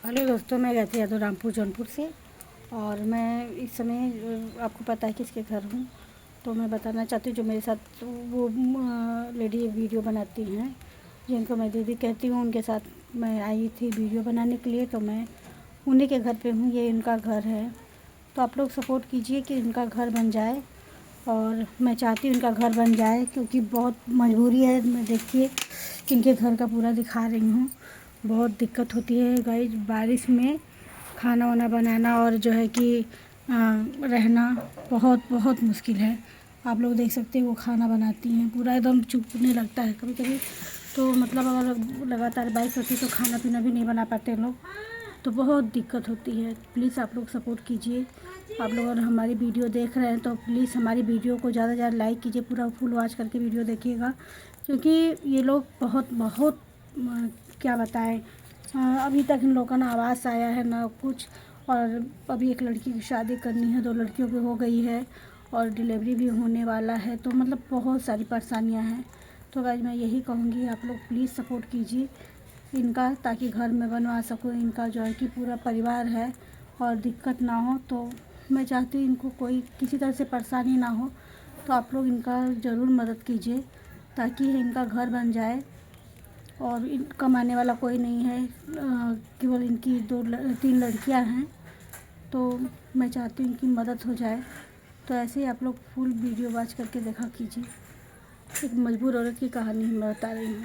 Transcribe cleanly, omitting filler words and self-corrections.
Hello दोस्तों, मैं गायत्री यादव रामपुर जौनपुर से। और मैं इस समय आपको पता है किसके घर हूँ, तो मैं बताना चाहती हूँ जो मेरे साथ वो लेडी वीडियो बनाती हैं, जिनको मैं दीदी कहती हूँ, उनके साथ मैं आई थी वीडियो बनाने के लिए। तो मैं उन्हीं के घर पे हूँ, ये इनका घर है। तो आप लोग सपोर्ट कीजिए कि इनका घर बन जाए। और मैं चाहती हूँ इनका घर बन जाए, क्योंकि बहुत मजबूरी है। मैं देखिए इनके घर का पूरा दिखा रही हूँ। बहुत दिक्कत होती है गाइस, बारिश में खाना वाना बनाना और जो है कि रहना बहुत बहुत मुश्किल है। आप लोग देख सकते हैं वो खाना बनाती हैं, पूरा एकदम चुभने लगता है कभी कभी। तो मतलब अगर लगातार बारिश होती है तो खाना पीना भी नहीं बना पाते लोग, तो बहुत दिक्कत होती है। प्लीज़ आप लोग सपोर्ट कीजिए। आप लोग अगर हमारी वीडियो देख रहे हैं तो प्लीज़ हमारी वीडियो को ज़्यादा से ज़्यादा लाइक कीजिए, पूरा फुल वॉच करके वीडियो देखिएगा। क्योंकि ये लोग बहुत बहुत क्या बताएं, अभी तक इन लोगों का ना आवास आया है ना कुछ। और अभी एक लड़की की शादी करनी है, 2 लड़कियों की हो गई है और डिलीवरी भी होने वाला है। तो मतलब बहुत सारी परेशानियां हैं। तो गाइस मैं यही कहूँगी, आप लोग प्लीज़ सपोर्ट कीजिए इनका, ताकि घर में बनवा सकूँ। इनका जो है कि पूरा परिवार है और दिक्कत ना हो। तो मैं चाहती हूँ इनको कोई किसी तरह से परेशानी ना हो। तो आप लोग इनका ज़रूर मदद कीजिए ताकि इनका घर बन जाए। और कमाने वाला कोई नहीं है, केवल इनकी 3 लड़कियां हैं। तो मैं चाहती हूँ इनकी मदद हो जाए। तो ऐसे ही आप लोग फुल वीडियो वॉच करके देखा कीजिए। एक मजबूर औरत की कहानी मैं बता रही हूँ।